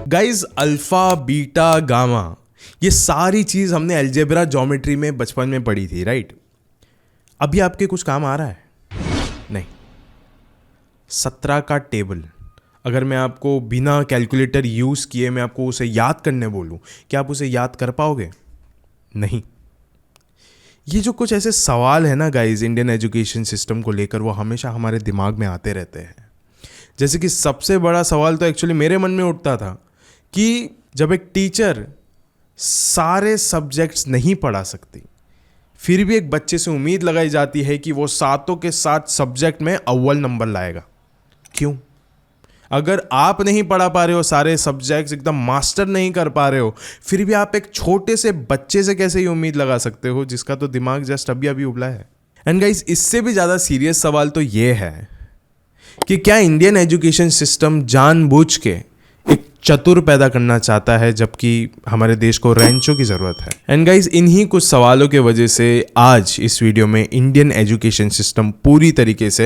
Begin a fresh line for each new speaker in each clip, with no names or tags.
Guys alpha beta gamma ये सारी चीज हमने अलजेब्रा ज्योमेट्री में बचपन में पढ़ी थी, राइट? अभी आपके कुछ काम आ रहा है? नहीं। 17 का टेबल अगर मैं आपको बिना कैलकुलेटर यूज किए मैं आपको उसे याद करने बोलूं, क्या आप उसे याद कर पाओगे? नहीं। ये जो कुछ ऐसे सवाल है ना गाइज इंडियन एजुकेशन सिस्टम को लेकर, वो हमेशा हमारे दिमाग में आते रहते हैं। जैसे कि सबसे बड़ा सवाल तो एक्चुअली मेरे मन में उठता था कि जब एक टीचर सारे सब्जेक्ट्स नहीं पढ़ा सकती, फिर भी एक बच्चे से उम्मीद लगाई जाती है कि वो सातों के सात सब्जेक्ट में अव्वल नंबर लाएगा। क्यों? अगर आप नहीं पढ़ा पा रहे हो, सारे सब्जेक्ट्स एकदम मास्टर नहीं कर पा रहे हो, फिर भी आप एक छोटे से बच्चे से कैसे ये उम्मीद लगा सकते हो जिसका तो दिमाग जस्ट अभी अभी उबला है? एंड गाइस, इससे भी ज़्यादा सीरियस सवाल तो ये है कि क्या इंडियन एजुकेशन सिस्टम जानबूझ के एक चतुर पैदा करना चाहता है जबकि हमारे देश को रेंचो की ज़रूरत है? एंड गाइस, इन्हीं कुछ सवालों के वजह से आज इस वीडियो में इंडियन एजुकेशन सिस्टम पूरी तरीके से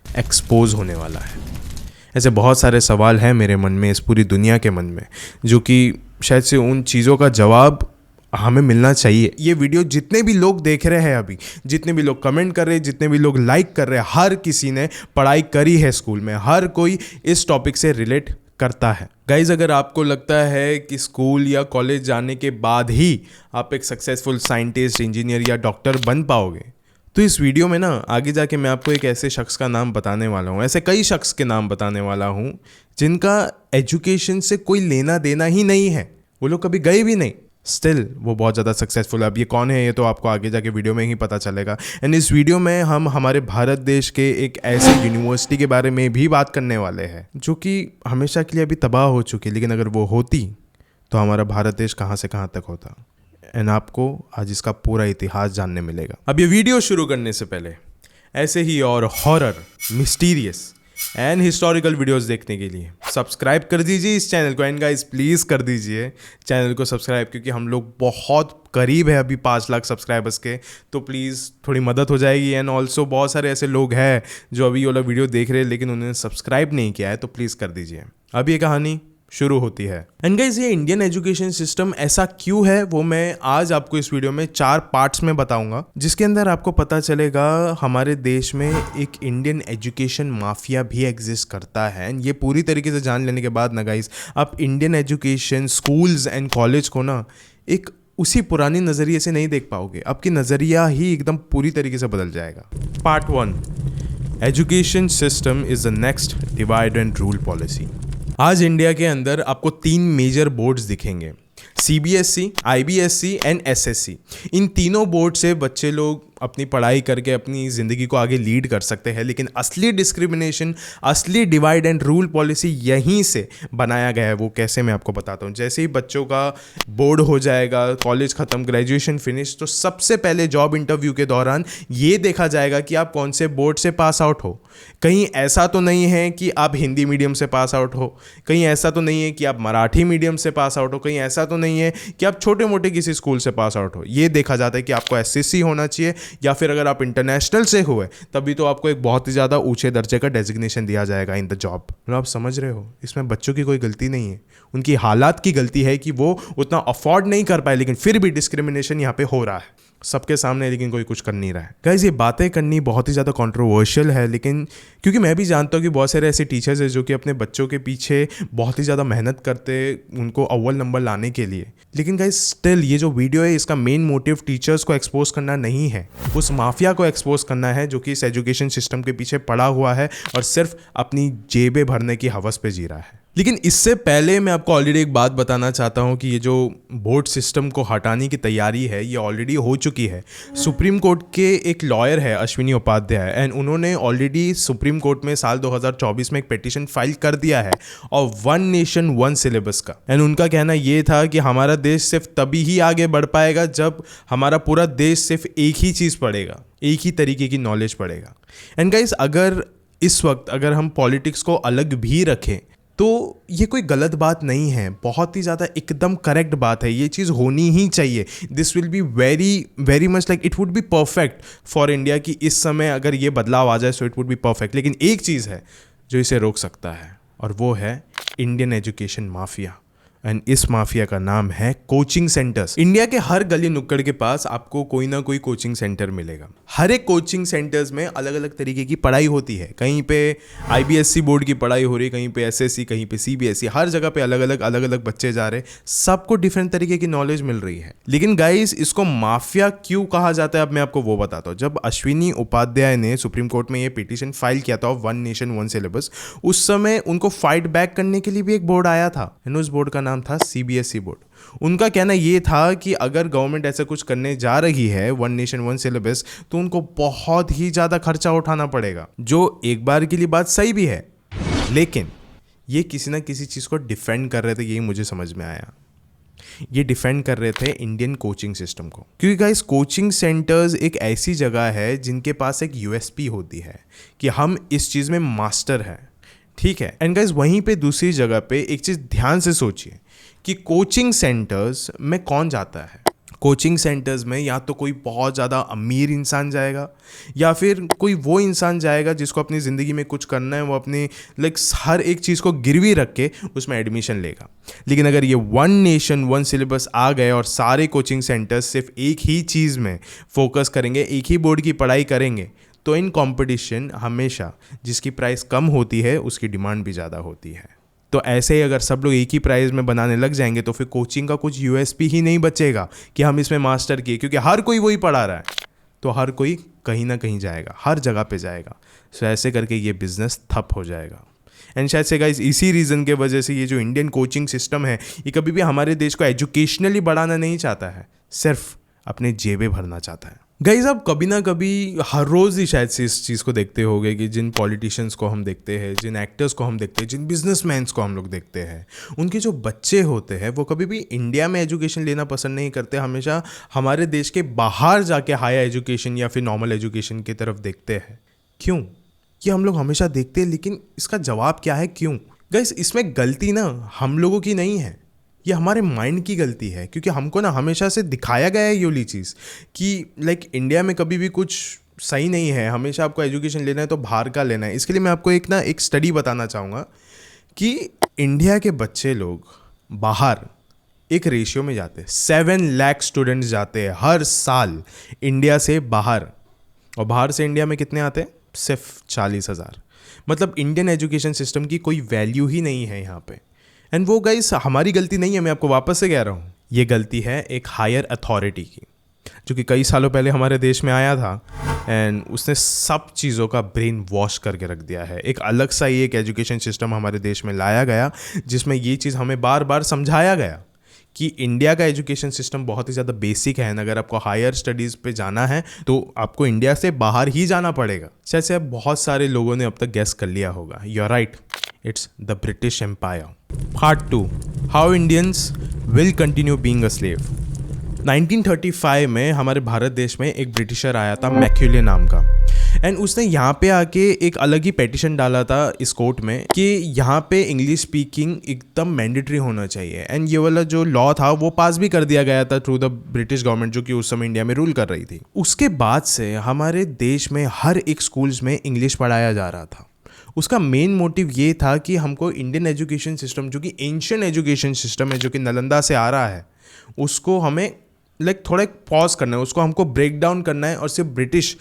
एक्सपोज होने वाला है। ऐसे बहुत सारे सवाल हैं मेरे मन में, इस पूरी दुनिया के मन में, जो कि शायद से उन चीज़ों का जवाब हमें मिलना चाहिए। ये वीडियो जितने भी लोग देख रहे हैं अभी, जितने भी लोग कमेंट कर रहे हैं, जितने भी लोग लाइक कर रहे हैं, हर किसी ने पढ़ाई करी है स्कूल में, हर कोई इस टॉपिक से रिलेट करता है। गाइज, अगर आपको लगता है कि स्कूल या कॉलेज जाने के बाद ही आप एक सक्सेसफुल साइंटिस्ट, इंजीनियर या डॉक्टर बन पाओगे, तो इस वीडियो में ना आगे जाके मैं आपको एक ऐसे शख्स का नाम बताने वाला हूँ, ऐसे कई शख्स के नाम बताने वाला हूँ जिनका एजुकेशन से कोई लेना देना ही नहीं है, वो लोग कभी गए भी नहीं, स्टिल वो बहुत ज़्यादा सक्सेसफुल है। अब ये कौन है ये तो आपको आगे जाके वीडियो में ही पता चलेगा। एंड इस वीडियो में हम हमारे भारत देश के एक ऐसे यूनिवर्सिटी के बारे में भी बात करने वाले हैं जो कि हमेशा के लिए अभी तबाह हो चुकी है, लेकिन अगर वो होती तो हमारा भारत देश कहाँ से कहाँ तक होता। एंड आपको आज इसका पूरा इतिहास जानने मिलेगा। अब ये वीडियो शुरू करने से पहले ऐसे ही और horror, mysterious and historical videos देखने के लिए सब्सक्राइब कर दीजिए इस चैनल को। एंड गाइस, प्लीज़ कर दीजिए चैनल को सब्सक्राइब, क्योंकि हम लोग बहुत करीब है अभी 5 लाख सब्सक्राइबर्स के, तो प्लीज़ थोड़ी मदद हो जाएगी। एंड ऑल्सो बहुत सारे ऐसे लोग हैं जो अभी ये वाला वीडियो देख रहे हैं लेकिन उन्होंने सब्सक्राइब नहीं किया है, तो प्लीज़ कर दीजिए। अब ये कहानी शुरू होती है। एंड गाइस, ये इंडियन एजुकेशन सिस्टम ऐसा क्यों है वो मैं आज आपको इस वीडियो में 4 पार्ट्स में बताऊंगा, जिसके अंदर आपको पता चलेगा हमारे देश में एक इंडियन एजुकेशन माफिया भी एग्जिस्ट करता है। ये पूरी तरीके से जान लेने के बाद ना गाइस, आप Indian education schools and college को ना एक उसी पुरानी नज़रिए से नहीं देख पाओगे, आपकी नज़रिया ही एकदम पूरी तरीके से बदल जाएगा। Part 1, education system is the next divide and rule policy. आज इंडिया के अंदर आपको 3 मेजर बोर्ड्स दिखेंगे, CBSE, IBSE एंड SSC। इन तीनों बोर्ड से बच्चे लोग अपनी पढ़ाई करके अपनी ज़िंदगी को आगे लीड कर सकते हैं, लेकिन असली डिस्क्रिमिनेशन, असली डिवाइड एंड रूल पॉलिसी यहीं से बनाया गया है। वो कैसे, मैं आपको बताता हूँ। जैसे ही बच्चों का बोर्ड हो जाएगा, कॉलेज ख़त्म, ग्रेजुएशन फिनिश, तो सबसे पहले जॉब इंटरव्यू के दौरान ये देखा जाएगा कि आप कौन से बोर्ड से पास आउट हो। कहीं ऐसा तो नहीं है कि आप हिंदी मीडियम से पास आउट हो, कहीं ऐसा तो नहीं है कि आप मराठी मीडियम से पास आउट हो, कहीं ऐसा तो नहीं है कि आप छोटे मोटे किसी स्कूल से पास आउट हो। ये देखा जाता है कि आपको SSC होना चाहिए, या फिर अगर आप इंटरनेशनल से हुए तभी तो आपको एक बहुत ही ज़्यादा ऊंचे दर्जे का डेजिग्नेशन दिया जाएगा इन द जॉब। मतलब आप समझ रहे हो, इसमें बच्चों की कोई गलती नहीं है, उनकी हालात की गलती है कि वो उतना अफोर्ड नहीं कर पाए, लेकिन फिर भी डिस्क्रिमिनेशन यहाँ पे हो रहा है सबके सामने, लेकिन कोई कुछ कर नहीं रहा है। गाइस, ये बातें करनी बहुत ही ज़्यादा कंट्रोवर्शियल है, लेकिन क्योंकि मैं भी जानता हूँ कि बहुत सारे ऐसे टीचर्स हैं जो कि अपने बच्चों के पीछे बहुत ही ज़्यादा मेहनत करते उनको अव्वल नंबर लाने के लिए। लेकिन गाइस, स्टिल ये जो वीडियो है इसका मेन मोटिव टीचर्स को एक्सपोज करना नहीं है, उस माफिया को एक्सपोज करना है जो कि इस एजुकेशन सिस्टम के पीछे पड़ा हुआ है और सिर्फ अपनी जेबें भरने की हवस पे जी रहा है। लेकिन इससे पहले मैं आपको ऑलरेडी एक बात बताना चाहता हूं कि ये जो बोर्ड सिस्टम को हटाने की तैयारी है ये ऑलरेडी हो चुकी है। सुप्रीम कोर्ट के एक लॉयर है अश्विनी उपाध्याय, एंड उन्होंने ऑलरेडी सुप्रीम कोर्ट में साल 2024 में एक पिटीशन फाइल कर दिया है और 1 नेशन 1 सिलेबस का। एंड उनका कहना ये था कि हमारा देश सिर्फ तभी ही आगे बढ़ पाएगा जब हमारा पूरा देश सिर्फ एक ही चीज़ पढ़ेगा, एक ही तरीके की नॉलेज पढ़ेगा। एंड गाइस, अगर इस वक्त अगर हम पॉलिटिक्स को अलग भी रखें तो ये कोई गलत बात नहीं है, बहुत ही ज़्यादा एकदम करेक्ट बात है, ये चीज़ होनी ही चाहिए। This will be very very much like it would be perfect for India कि इस समय अगर ये बदलाव आ जाए so it would be perfect. लेकिन एक चीज़ है जो इसे रोक सकता है और वो है इंडियन एजुकेशन माफिया। एंड इस माफिया का नाम है कोचिंग सेंटर्स। इंडिया के हर गली नुक्कड़ के पास आपको कोई ना कोई कोचिंग सेंटर मिलेगा। हर एक कोचिंग सेंटर्स में अलग अलग तरीके की पढ़ाई होती है। कहीं पे IBSC बोर्ड की पढ़ाई हो रही, कहीं पे SSC, कहीं पे CBSE, हर जगह पे अलग अलग बच्चे जा रहे, सबको डिफरेंट तरीके की नॉलेज मिल रही है। लेकिन गाइस, इसको माफिया क्यों कहा जाता है, अब मैं आपको वो बताता हूँ। जब अश्विनी उपाध्याय ने सुप्रीम कोर्ट में ये पिटीशन फाइल किया था, वन नेशन वन सिलेबस, उस समय उनको फाइट बैक करने के लिए भी एक बोर्ड आया था, उस बोर्ड का नाम था CBSE बोर्ड। उनका कहना ये था कि अगर गवर्नमेंट ऐसा कुछ करने जा रही है, वन नेशन वन सिलेबस, तो उनको बहुत ही ज्यादा खर्चा उठाना पड़ेगा, जो एक बार के लिए बात सही भी है। लेकिन ये किसी ना किसी चीज को डिफेंड कर रहे थे, यही मुझे समझ में आया। ये डिफेंड कर रहे थे इंडियन कोचिंग सिस्टम को, क्योंकि गाइस कोचिंग सेंटर्स एक ऐसी जगह है जिनके पास एक USP होती है कि हम इस चीज में मास्टर हैं, ठीक है। एंड गाइस, वहीं पे दूसरी जगह पे एक चीज ध्यान से सोचिए कि कोचिंग सेंटर्स में कौन जाता है। कोचिंग सेंटर्स में या तो कोई बहुत ज़्यादा अमीर इंसान जाएगा, या फिर कोई वो इंसान जाएगा जिसको अपनी ज़िंदगी में कुछ करना है, वो अपनी हर एक चीज़ को गिरवी रख के उसमें एडमिशन लेगा। लेकिन अगर ये वन नेशन वन सिलेबस आ गए और सारे कोचिंग सेंटर्स सिर्फ एक ही चीज़ में फोकस करेंगे, एक ही बोर्ड की पढ़ाई करेंगे, तो इन कंपटीशन हमेशा जिसकी प्राइस कम होती है उसकी डिमांड भी ज़्यादा होती है। तो ऐसे ही अगर सब लोग एक ही प्राइस में बनाने लग जाएंगे तो फिर कोचिंग का कुछ USP ही नहीं बचेगा कि हम इसमें मास्टर किए, क्योंकि हर कोई वही पढ़ा रहा है, तो हर कोई कहीं ना कहीं जाएगा, हर जगह पे जाएगा। सो ऐसे करके ये बिजनेस ठप हो जाएगा। एंड शायद से गाइस इसी रीज़न के वजह से ये जो इंडियन कोचिंग सिस्टम है, ये कभी भी हमारे देश को एजुकेशनली बढ़ाना नहीं चाहता है, सिर्फ अपने जेबें भरना चाहता है। गाइस, आप कभी ना कभी हर रोज़ ही शायद से इस चीज़ को देखते होंगे कि जिन पॉलिटिशियंस को हम देखते हैं, जिन एक्टर्स को हम देखते हैं, जिन बिजनेसमैन्स को हम लोग देखते हैं, उनके जो बच्चे होते हैं वो कभी भी इंडिया में एजुकेशन लेना पसंद नहीं करते, हमेशा हमारे देश के बाहर जाके हायर एजुकेशन या फिर नॉर्मल एजुकेशन की तरफ देखते हैं। क्यों? ये हम लोग हमेशा देखते हैं, लेकिन इसका जवाब क्या है, क्यों? गाइस, इसमें गलती ना हम लोगों की नहीं है, ये हमारे माइंड की गलती है, क्योंकि हमको ना हमेशा से दिखाया गया है ये वाली चीज़ कि इंडिया में कभी भी कुछ सही नहीं है, हमेशा आपको एजुकेशन लेना है तो बाहर का लेना है। इसके लिए मैं आपको एक स्टडी बताना चाहूँगा कि इंडिया के बच्चे लोग बाहर एक रेशियो में जाते हैं, 7 लाख स्टूडेंट्स जाते हैं हर साल इंडिया से बाहर, और बाहर से इंडिया में कितने आते हैं? सिर्फ 40,000। मतलब इंडियन एजुकेशन सिस्टम की कोई वैल्यू ही नहीं है यहाँ पे। एंड वो गाइस हमारी गलती नहीं है, मैं आपको वापस से कह रहा हूँ, ये गलती है एक हायर अथॉरिटी की, जो कि कई सालों पहले हमारे देश में आया था एंड उसने सब चीज़ों का ब्रेन वॉश करके रख दिया है। एक अलग सा ही एक एजुकेशन सिस्टम हमारे देश में लाया गया, जिसमें ये चीज़ हमें बार बार समझाया गया कि इंडिया का एजुकेशन सिस्टम बहुत ही ज़्यादा बेसिक है, अगर आपको हायर स्टडीज़ पे जाना है तो आपको इंडिया से बाहर ही जाना पड़ेगा। जैसे बहुत सारे लोगों ने अब तक गेस कर लिया होगा, you are right, it's the British empire. Part 2, how Indians will continue being a slave. 1935 में हमारे भारत देश में एक ब्रिटिशर आया था मैक्यूले नाम का, एंड उसने यहाँ पे आके एक अलग ही पेटिशन डाला था इस कोर्ट में कि यहाँ पे इंग्लिश स्पीकिंग एकदम मैंडेटरी होना चाहिए। एंड ये वाला जो लॉ था वो पास भी कर दिया गया था थ्रू द ब्रिटिश गवर्नमेंट, जो कि उस समय इंडिया में रूल कर रही थी। उसके बाद से हमारे देश में हर एक स्कूल्स में इंग्लिश पढ़ाया जा रहा था। उसका मेन मोटिव ये था कि हमको इंडियन एजुकेशन सिस्टम, जो कि एंशिएंट एजुकेशन सिस्टम है, जो कि नालंदा से आ रहा है, उसको हमें थोड़ा एक पॉज करना है, उसको हमको ब्रेक डाउन करना है, और सिर्फ ब्रिटिश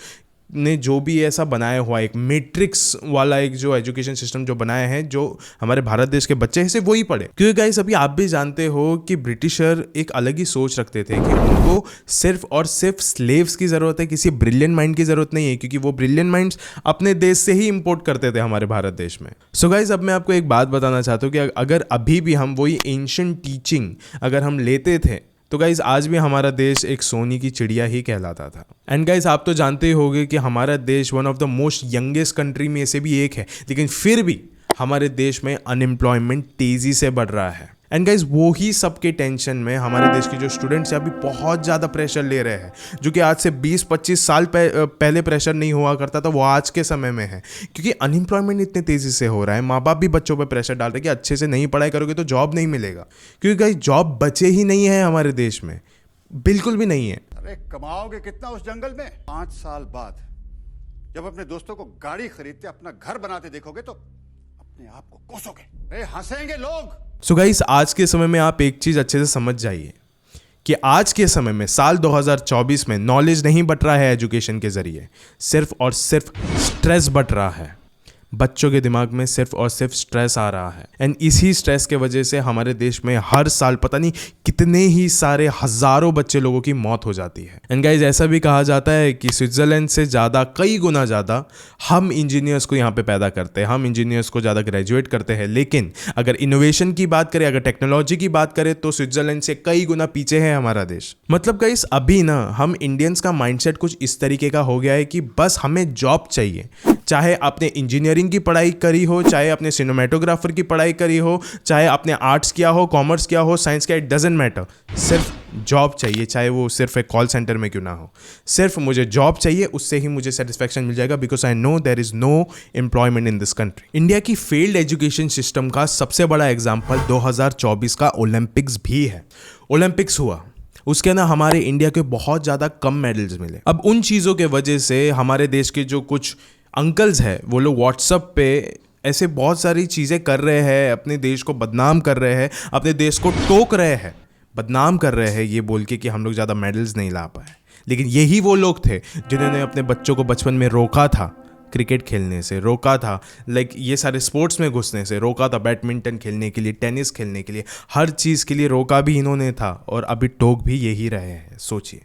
ने जो भी ऐसा बनाया हुआ एक मैट्रिक्स वाला एक जो एजुकेशन सिस्टम जो बनाया है, जो हमारे भारत देश के बच्चे हैं सिर्फ वही पढ़े। क्योंकि गाइस अभी आप भी जानते हो कि ब्रिटिशर एक अलग ही सोच रखते थे कि उनको सिर्फ और सिर्फ स्लेव्स की ज़रूरत है, किसी ब्रिलियंट माइंड की ज़रूरत नहीं है, क्योंकि वो ब्रिलियंट माइंड्स अपने देश से ही इंपोर्ट करते थे हमारे भारत देश में। सो गाइस, अब मैं आपको एक बात बताना चाहता हूँ कि अगर अभी भी हम वही एंशिएंट टीचिंग अगर हम लेते थे तो गाइज आज भी हमारा देश एक सोने की चिड़िया ही कहलाता था। एंड गाइज आप तो जानते ही होंगे कि हमारा देश one of the most youngest country में से भी एक है, लेकिन फिर भी हमारे देश में अनएम्प्लॉयमेंट तेजी से बढ़ रहा है। एंड गाइज वो ही सबके टेंशन में हमारे देश के जो स्टूडेंट्स हैं अभी बहुत ज़्यादा प्रेशर ले रहे हैं, जो कि आज से 20-25 साल पहले प्रेशर नहीं हुआ करता था, वो आज के समय में है। क्योंकि अनएम्प्लॉयमेंट इतने तेज़ी से हो रहा है, माँ बाप भी बच्चों पर प्रेशर डाल रहे हैं कि अच्छे से नहीं पढ़ाई करोगे तो जॉब नहीं मिलेगा। क्योंकि गाइज जॉब बचे ही नहीं है हमारे देश में, बिल्कुल भी नहीं है।
अरे कमाओगे कितना उस जंगल में? 5 साल बाद जब अपने दोस्तों को गाड़ी खरीदते, अपना घर बनाते देखोगे तो अपने आप को कोसोगे। अरे हंसेंगे लोग।
सो गाइस, आज के समय में आप एक चीज़ अच्छे से समझ जाइए कि आज के समय में साल 2024 में नॉलेज नहीं बट रहा है एजुकेशन के ज़रिए, सिर्फ और सिर्फ स्ट्रेस बट रहा है। बच्चों के दिमाग में सिर्फ और सिर्फ स्ट्रेस आ रहा है एंड इसी स्ट्रेस के वजह से हमारे देश में हर साल पता नहीं कितने ही सारे हज़ारों बच्चे लोगों की मौत हो जाती है। एंड गाइज, ऐसा भी कहा जाता है कि स्विट्ज़रलैंड से ज़्यादा, कई गुना ज़्यादा हम इंजीनियर्स को यहाँ पे पैदा करते हैं, हम इंजीनियर्स को ज़्यादा ग्रेजुएट करते हैं। लेकिन अगर इनोवेशन की बात करें, अगर टेक्नोलॉजी की बात करें, तो स्विट्ज़रलैंड से कई गुना पीछे है हमारा देश। मतलब गाइज, अभी ना हम इंडियंस का माइंडसेट कुछ इस तरीके का हो गया है कि बस हमें जॉब चाहिए, चाहे आपने इंजीनियरिंग की पढ़ाई करी हो, चाहे आपने सिनेमेटोग्राफर की पढ़ाई करी हो, चाहे आपने आर्ट्स किया हो, कॉमर्स किया हो, साइंस किया, इट डजेंट मैटर, सिर्फ जॉब चाहिए, चाहे वो सिर्फ एक कॉल सेंटर में क्यों ना हो। सिर्फ मुझे जॉब चाहिए, उससे ही मुझे सेटिस्फैक्शन मिल जाएगा, because I know there is no employment in this country. India की फेल्ड एजुकेशन सिस्टम का सबसे बड़ा एग्जाम्पल 2024 का ओलंपिक्स भी है। ओलंपिक्स हुआ, उसके ना हमारे इंडिया के बहुत ज़्यादा कम मेडल्स मिले। अब उन चीज़ों के वजह से हमारे देश के जो कुछ अंकल्स हैं, वो लोग व्हाट्सएप पे ऐसे बहुत सारी चीज़ें कर रहे हैं, अपने देश को बदनाम कर रहे हैं, अपने देश को टोक रहे हैं, बदनाम कर रहे हैं ये बोल के कि हम लोग ज़्यादा मेडल्स नहीं ला पाए। लेकिन यही वो लोग थे जिन्होंने अपने बच्चों को बचपन में रोका था क्रिकेट खेलने से, रोका था लाइक ये सारे स्पोर्ट्स में घुसने से, रोका था बैडमिंटन खेलने के लिए, टेनिस खेलने के लिए, हर चीज़ के लिए रोका भी इन्होंने था और अभी टोक भी यही रहे हैं। सोचिए,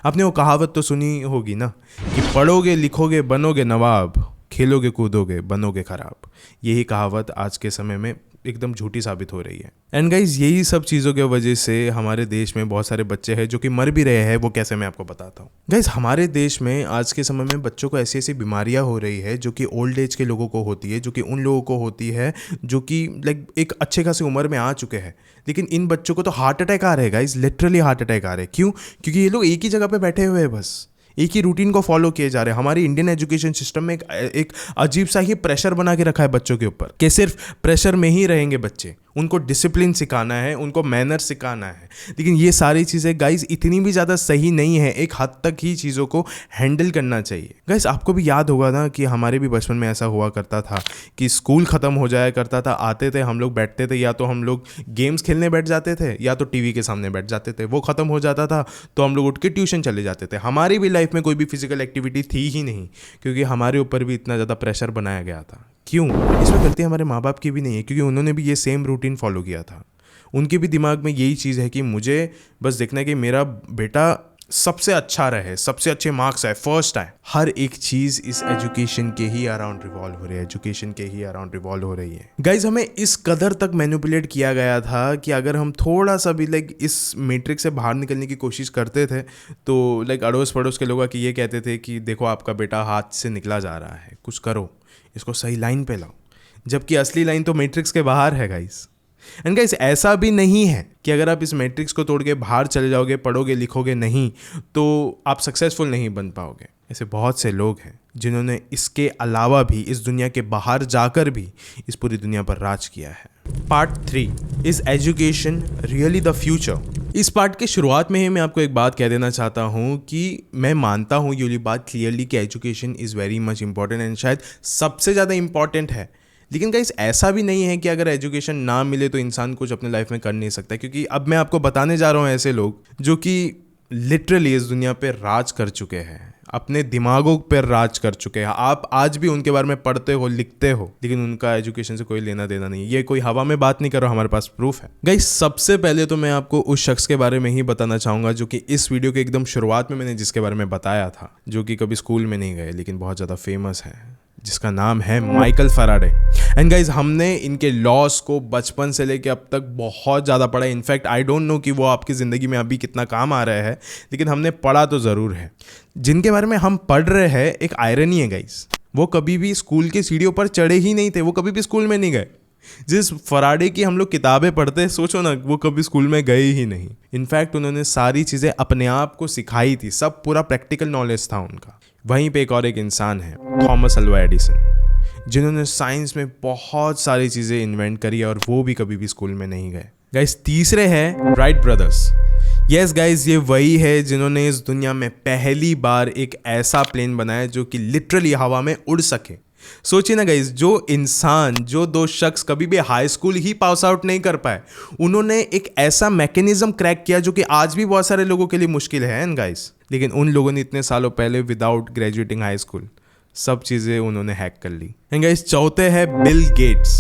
आपने वो कहावत तो सुनी होगी ना कि पढ़ोगे लिखोगे बनोगे नवाब, खेलोगे कूदोगे बनोगे खराब। यही कहावत आज के समय में एकदम झूठी साबित हो रही है। एंड गाइज, यही सब चीज़ों की वजह से हमारे देश में बहुत सारे बच्चे हैं जो कि मर भी रहे हैं। वो कैसे, मैं आपको बताता हूँ। गाइज, हमारे देश में आज के समय में बच्चों को ऐसी ऐसी बीमारियाँ हो रही है जो कि ओल्ड एज के लोगों को होती है, जो कि उन लोगों को होती है जो कि लाइक एक अच्छे खासी उम्र में आ चुके हैं। लेकिन इन बच्चों को तो हार्ट अटैक आ रहे हैं गाइज, लिटरली हार्ट अटैक आ रहे हैं। क्यों? क्योंकि ये लोग एक ही जगह पे बैठे हुए हैं, बस एक ही रूटीन को फॉलो किए जा रहे हैं। हमारी इंडियन एजुकेशन सिस्टम में एक अजीब सा ही प्रेशर बना के रखा है बच्चों के ऊपर कि सिर्फ प्रेशर में ही रहेंगे बच्चे, उनको डिसिप्लिन सिखाना है, उनको मैनर सिखाना है। लेकिन ये सारी चीज़ें गाइज इतनी भी ज़्यादा सही नहीं है, एक हद तक ही चीज़ों को हैंडल करना चाहिए। गाइज, आपको भी याद होगा ना कि हमारे भी बचपन में ऐसा हुआ करता था कि स्कूल ख़त्म हो जाया करता था, आते थे हम लोग, बैठते थे, या तो हम लोग गेम्स खेलने बैठ जाते थे या तो टीवी के सामने बैठ जाते थे। वो ख़त्म हो जाता था तो हम लोग उठ के ट्यूशन चले जाते थे। हमारी भी लाइफ में कोई भी फिजिकल एक्टिविटी थी ही नहीं, क्योंकि हमारे ऊपर भी इतना ज़्यादा प्रेशर बनाया गया था। क्यों? इसमें गलती हमारे माँ बाप की भी नहीं है, क्योंकि उन्होंने भी ये सेम रूटीन फॉलो किया था। उनके भी दिमाग में यही चीज़ है कि मुझे बस देखना है कि मेरा बेटा सबसे अच्छा रहे, सबसे अच्छे मार्क्स आए, फर्स्ट आए। हर एक चीज़ इस एजुकेशन के ही अराउंड रिवॉल्व हो रही है, एजुकेशन के ही अराउंड रिवॉल्व हो रही है। गाइज, हमें इस कदर तक मैनिपुलेट किया गया था कि अगर हम थोड़ा सा भी लाइक इस मैट्रिक्स से बाहर निकलने की कोशिश करते थे तो लाइक अड़ोस पड़ोस के लोग ये कहते थे कि देखो आपका बेटा हाथ से निकला जा रहा है, कुछ करो, इसको सही लाइन पे लाओ। जबकि असली लाइन तो मैट्रिक्स के बाहर है गाइस। एंड गाइस, ऐसा भी नहीं है कि अगर आप इस मैट्रिक्स को तोड़ के बाहर चले जाओगे, पढ़ोगे लिखोगे नहीं, तो आप सक्सेसफुल नहीं बन पाओगे। ऐसे बहुत से लोग हैं जिन्होंने इसके अलावा भी, इस दुनिया के बाहर जाकर भी इस पूरी दुनिया पर राज किया है। Part 3, is education really the future? इस पार्ट के शुरुआत में ही मैं आपको एक बात कह देना चाहता हूँ कि मैं मानता हूँ ये बात क्लियरली कि education is very much important and शायद सबसे ज़्यादा इंपॉर्टेंट है। लेकिन गाइस, ऐसा भी नहीं है कि अगर एजुकेशन ना मिले तो इंसान कुछ अपने लाइफ में कर नहीं सकता, क्योंकि अब मैं आपको बताने जा रहा हूँ ऐसे लोग जो कि लिटरली इस दुनिया पे राज कर चुके हैं, अपने दिमागों पर राज कर चुके हैं। आप आज भी उनके बारे में पढ़ते हो, लिखते हो, लेकिन उनका एजुकेशन से कोई लेना देना नहीं। ये कोई हवा में बात नहीं कर रहा, हमारे पास प्रूफ है। गाइस, सबसे पहले तो मैं आपको उस शख्स के बारे में ही बताना चाहूँगा जो कि इस वीडियो के एकदम शुरुआत में मैंने जिसके बारे में बताया था, जो कि कभी स्कूल में नहीं गए लेकिन बहुत ज़्यादा फेमस है, जिसका नाम है माइकल फैराडे। एंड गाइज, हमने इनके लॉस को बचपन से लेके अब तक बहुत ज़्यादा पढ़ा है। इनफैक्ट आई डोंट नो कि वो आपकी ज़िंदगी में अभी कितना काम आ रहा है, लेकिन हमने पढ़ा तो ज़रूर है। जिनके बारे में हम पढ़ रहे हैं, एक आयरनी है गाइज, वो कभी भी स्कूल की सीढ़ियों पर चढ़े ही नहीं थे, वो कभी भी स्कूल में नहीं गए। जिस फराडे की हम लोग किताबें पढ़ते हैं, सोचो ना, वो कभी स्कूल में गए ही नहीं। इनफैक्ट उन्होंने सारी चीज़ें अपने आप को सिखाई थी, सब पूरा प्रैक्टिकल नॉलेज था उनका। वहीं पे एक और एक इंसान है, थॉमस अल्वा एडिसन, जिन्होंने साइंस में बहुत सारी चीज़ें इन्वेंट करी और वो भी कभी भी स्कूल में नहीं गए। गाइस, तीसरे हैं राइट ब्रदर्स। यस गाइस, ये वही है जिन्होंने इस दुनिया में पहली बार एक ऐसा प्लेन बनाया जो कि लिटरली हवा में उड़ सके। सोचिए ना गाइस, जो दो शख्स कभी भी हाई स्कूल ही पास आउट नहीं कर पाए, उन्होंने एक ऐसा मैकेनिज्म क्रैक किया जो कि आज भी बहुत सारे लोगों के लिए मुश्किल है एंड गाइस, लेकिन उन लोगों ने इतने सालों पहले विदाउट ग्रेजुएटिंग हाई स्कूल सब चीज़ें उन्होंने हैक कर ली। एंड गाइस, चौथे हैं बिल गेट्स।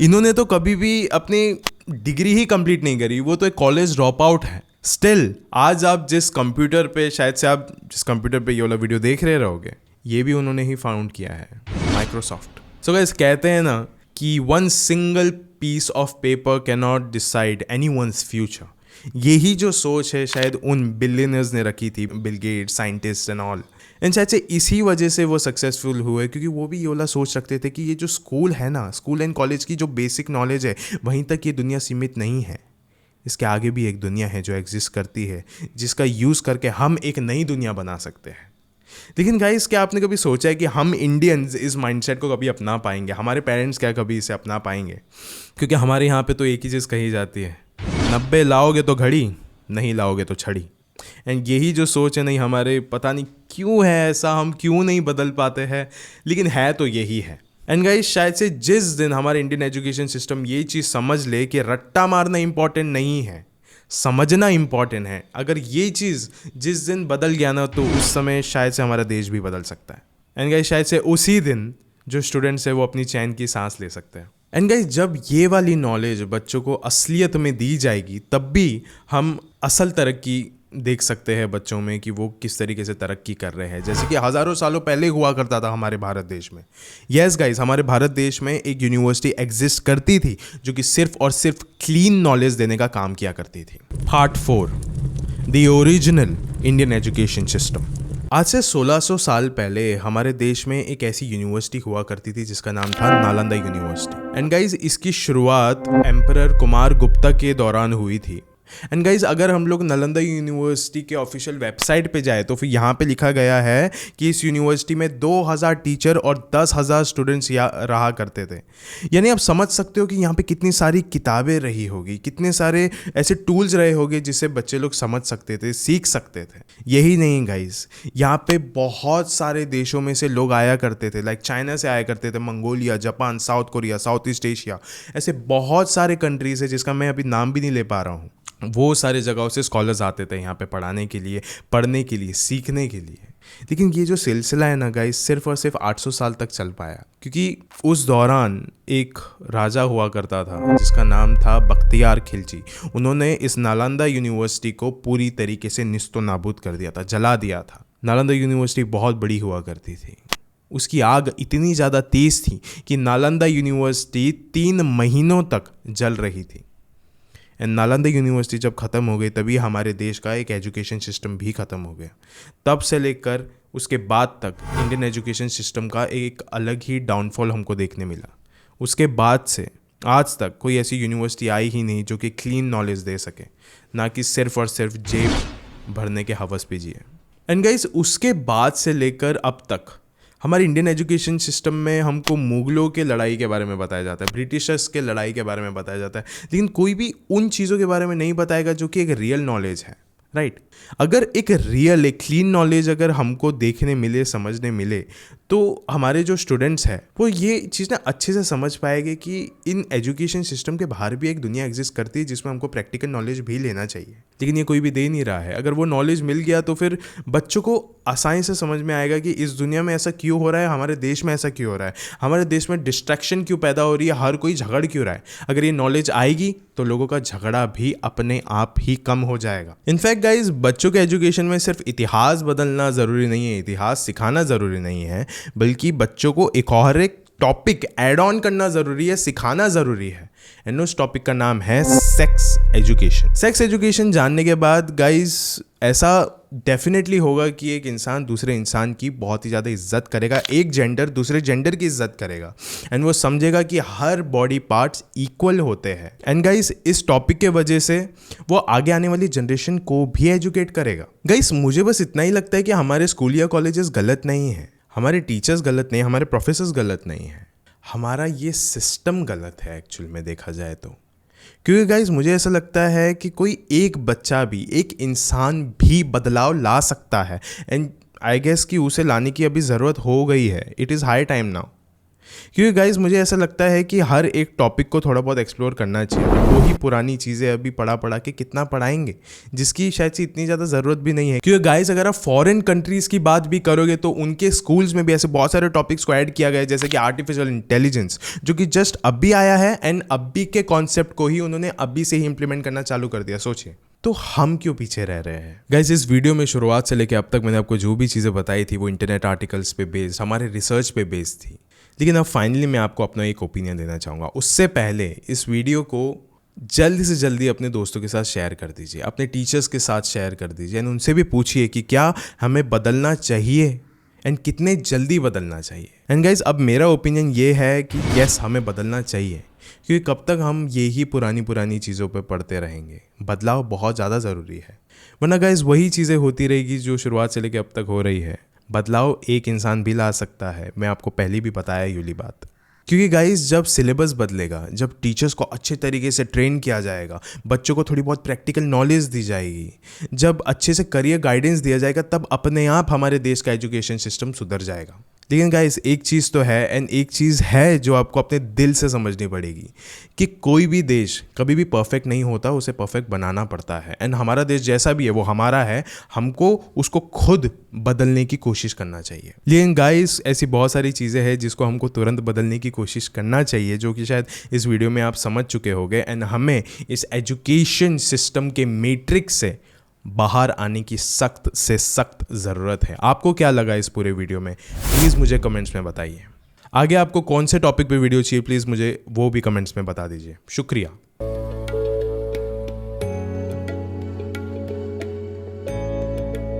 इन्होंने तो कभी भी अपनी डिग्री ही कंप्लीट नहीं करी, वो तो एक कॉलेज ड्रॉप आउट है। स्टिल आज आप जिस कंप्यूटर पे, शायद से आप जिस कंप्यूटर पे ये वाला वीडियो देख रहे रहोगे, ये भी उन्होंने ही फाउंड किया है, माइक्रोसॉफ्ट। सो गाइस, कहते हैं ना कि one single piece of paper can not decide anyone's future. यही जो सोच है शायद उन बिलियनर्स ने रखी थी, Bill Gates, scientist and all. And शायद से इसी वजह से वो सक्सेसफुल हुए, क्योंकि वो भी ये वाला सोच रखते थे कि ये जो स्कूल है ना, स्कूल एंड कॉलेज की जो बेसिक नॉलेज है, वहीं तक ये दुनिया सीमित नहीं है। इसके आगे भी एक दुनिया है जो एग्जिस्ट करती है, जिसका यूज़ करके हम एक नई दुनिया बना सकते हैं। लेकिन गाइस, क्या आपने कभी सोचा है कि हम इंडियंस इस माइंडसेट को कभी अपना पाएंगे? हमारे पेरेंट्स क्या कभी इसे अपना पाएंगे? क्योंकि हमारे यहाँ पे तो एक ही चीज़ कही जाती है, 90 लाओगे तो घड़ी, नहीं लाओगे तो छड़ी। एंड यही जो सोच है नहीं हमारे, पता नहीं क्यों है ऐसा, हम क्यों नहीं बदल पाते हैं, लेकिन है तो यही है। एंड गाइस, शायद से जिस दिन हमारे इंडियन एजुकेशन सिस्टम ये चीज़ समझ ले कि रट्टा मारना इंपॉर्टेंट नहीं है, समझना इंपॉर्टेंट है, अगर ये चीज़ जिस दिन बदल गया ना, तो उस समय शायद से हमारा देश भी बदल सकता है। एंड गाइस, शायद से उसी दिन जो स्टूडेंट्स है वो अपनी चैन की सांस ले सकते हैं। एंड गाइस, जब ये वाली नॉलेज बच्चों को असलियत में दी जाएगी, तब भी हम असल तरक्की देख सकते हैं बच्चों में कि वो किस तरीके से तरक्की कर रहे हैं, जैसे कि हज़ारों सालों पहले हुआ करता था हमारे भारत देश में। यस गाइस, हमारे भारत देश में एक यूनिवर्सिटी एग्जिस्ट करती थी जो कि सिर्फ और सिर्फ क्लीन नॉलेज देने का काम किया करती थी। Part 4, the original Indian education system. आज से 1600 साल पहले हमारे देश में एक ऐसी यूनिवर्सिटी हुआ करती थी जिसका नाम था नालंदा यूनिवर्सिटी। एंड गाइस, इसकी शुरुआत एम्परर कुमार गुप्ता के दौरान हुई थी। एंड गाइज, अगर हम लोग नालंदा यूनिवर्सिटी के ऑफिशियल वेबसाइट पे जाए तो फिर यहाँ पे लिखा गया है कि इस यूनिवर्सिटी में 2000 टीचर और 10,000 स्टूडेंट्स रहा करते थे। यानी आप समझ सकते हो कि यहाँ पे कितनी सारी किताबें रही होगी, कितने सारे ऐसे टूल्स रहे होंगे जिससे बच्चे लोग समझ सकते थे, सीख सकते थे। यही नहीं गाइज, यहाँ पे बहुत सारे देशों में से लोग आया करते थे, लाइक चाइना से आया करते थे, Mongolia, Japan, south Korea, south east Asia, ऐसे बहुत सारे कंट्रीज है जिसका मैं अभी नाम भी नहीं ले पा रहा हूँ। वो सारे जगहों से स्कॉलर्स आते थे यहाँ पे पढ़ने के लिए, सीखने के लिए। लेकिन ये जो सिलसिला है ना गाइस, सिर्फ और सिर्फ 800 साल तक चल पाया, क्योंकि उस दौरान एक राजा हुआ करता था जिसका नाम था बख्तियार खिलजी। उन्होंने इस नालंदा यूनिवर्सिटी को पूरी तरीके से निस्तो नाबूद कर दिया था, जला दिया था। नालंदा यूनिवर्सिटी बहुत बड़ी हुआ करती थी, उसकी आग इतनी ज़्यादा तेज़ थी कि नालंदा यूनिवर्सिटी 3 महीनों तक जल रही थी। एंड नालंदा यूनिवर्सिटी जब ख़त्म हो गई, तभी हमारे देश का एक एजुकेशन सिस्टम भी ख़त्म हो गया। तब से लेकर उसके बाद तक इंडियन एजुकेशन सिस्टम का एक अलग ही डाउनफॉल हमको देखने मिला। उसके बाद से आज तक कोई ऐसी यूनिवर्सिटी आई ही नहीं जो कि क्लीन नॉलेज दे सके, ना कि सिर्फ और सिर्फ जेब भरने के हवस पे जिए। एंड गाइस, उसके बाद से लेकर अब तक हमारे इंडियन एजुकेशन सिस्टम में हमको मुगलों के लड़ाई के बारे में बताया जाता है, ब्रिटिशर्स के लड़ाई के बारे में बताया जाता है, लेकिन कोई भी उन चीज़ों के बारे में नहीं बताएगा जो कि एक रियल नॉलेज है, राइट? अगर एक क्लीन नॉलेज अगर हमको देखने मिले, समझने मिले, तो हमारे जो स्टूडेंट्स हैं वो ये चीज़ ना अच्छे से समझ पाएंगे कि इन एजुकेशन सिस्टम के बाहर भी एक दुनिया एग्जिस्ट करती है जिसमें हमको प्रैक्टिकल नॉलेज भी लेना चाहिए। लेकिन ये कोई भी दे नहीं रहा है। अगर वो नॉलेज मिल गया तो फिर बच्चों को आसानी से समझ में आएगा कि इस दुनिया में ऐसा क्यों हो रहा है, हमारे देश में ऐसा क्यों हो रहा है, हमारे देश में डिस्ट्रैक्शन क्यों पैदा हो रही है, हर कोई झगड़ क्यों रहा है। अगर ये नॉलेज आएगी तो लोगों का झगड़ा भी अपने आप ही कम हो जाएगा। इनफैक्ट गाइज, बच्चों के एजुकेशन में सिर्फ इतिहास बदलना ज़रूरी नहीं है, इतिहास सिखाना ज़रूरी नहीं है, बल्कि बच्चों को एक टॉपिक ऐड ऑन करना ज़रूरी है, सिखाना ज़रूरी है। एंड उस टॉपिक का नाम है सेक्स एजुकेशन। सेक्स एजुकेशन जानने के बाद गाइज ऐसा डेफिनेटली होगा कि एक इंसान दूसरे इंसान की बहुत ही ज़्यादा इज्जत करेगा, एक जेंडर दूसरे जेंडर की इज्जत करेगा, एंड वो समझेगा कि हर बॉडी पार्ट्स इक्वल होते हैं। एंड गाइज, इस टॉपिक के वजह से वो आगे आने वाली जनरेशन को भी एजुकेट करेगा। गाइज, मुझे बस इतना ही लगता है कि हमारे स्कूल या कॉलेजेस गलत नहीं है, हमारे टीचर्स गलत नहीं, हमारे प्रोफेसर्स गलत नहीं है, हमारा ये सिस्टम गलत है एक्चुअल में देखा जाए तो। क्योंकि गाइज, मुझे ऐसा लगता है कि कोई एक बच्चा भी, एक इंसान भी बदलाव ला सकता है, एंड आई गेस कि उसे लाने की अभी ज़रूरत हो गई है। It is high time now. क्योंकि गाइज मुझे ऐसा लगता है कि हर एक टॉपिक को थोड़ा बहुत एक्सप्लोर करना चाहिए। वो ही पुरानी चीज़ें अभी पढ़ा के कितना पढ़ाएंगे, जिसकी शायद से इतनी ज़्यादा ज़रूरत भी नहीं है। क्योंकि गाइज अगर आप फॉरेन कंट्रीज़ की बात भी करोगे तो उनके स्कूल्स में भी ऐसे बहुत सारे टॉपिक्स को ऐड किया गया है, जैसे कि आर्टिफिशियल इंटेलिजेंस, जो कि जस्ट अभी आया है एंड अभी के कॉन्सेप्ट को ही उन्होंने अभी से ही इंप्लीमेंट करना चालू कर दिया। सोचिए, तो हम क्यों पीछे रह रहे हैं। गाइज इस वीडियो में शुरुआत से लेकर अब तक मैंने आपको जो भी चीज़ें बताई थी वो इंटरनेट आर्टिकल्स पे बेस्ड, हमारे रिसर्च पे बेस्ड थी। लेकिन अब फाइनली मैं आपको अपना एक ओपिनियन देना चाहूँगा। उससे पहले इस वीडियो को जल्दी से जल्दी अपने दोस्तों के साथ शेयर कर दीजिए, अपने टीचर्स के साथ शेयर कर दीजिए एंड उनसे भी पूछिए कि क्या हमें बदलना चाहिए एंड कितने जल्दी बदलना चाहिए। एंड गाइज अब मेरा ओपिनियन ये है कि यस, हमें बदलना चाहिए, क्योंकि कब तक हम यही पुरानी चीज़ों पे पढ़ते रहेंगे। बदलाव बहुत ज़्यादा ज़रूरी है, वरना गाइज वही चीज़ें होती रहेगी जो शुरुआत से लेकर अब तक हो रही है। बदलाव एक इंसान भी ला सकता है, मैं आपको पहले भी बताया यूली बात। क्योंकि गाइज जब सिलेबस बदलेगा, जब टीचर्स को अच्छे तरीके से ट्रेन किया जाएगा, बच्चों को थोड़ी बहुत प्रैक्टिकल नॉलेज दी जाएगी, जब अच्छे से करियर गाइडेंस दिया जाएगा, तब अपने आप हमारे देश का एजुकेशन सिस्टम सुधर जाएगा। लेकिन गाइस एक चीज़ तो है एंड एक चीज़ है जो आपको अपने दिल से समझनी पड़ेगी कि कोई भी देश कभी भी परफेक्ट नहीं होता, उसे परफेक्ट बनाना पड़ता है। एंड हमारा देश जैसा भी है वो हमारा है, हमको उसको खुद बदलने की कोशिश करना चाहिए। लेकिन गाइस ऐसी बहुत सारी चीज़ें हैं जिसको हमको तुरंत बदलने की कोशिश करना चाहिए, जो कि शायद इस वीडियो में आप समझ चुके होंगे। एंड हमें इस एजुकेशन सिस्टम के मैट्रिक्स से बाहर आने की सख्त से सख्त ज़रूरत है। आपको क्या लगा इस पूरे वीडियो में, प्लीज़ मुझे कमेंट्स में बताइए। आगे आपको कौन से टॉपिक पे वीडियो चाहिए, प्लीज़ मुझे वो भी कमेंट्स में बता दीजिए। शुक्रिया।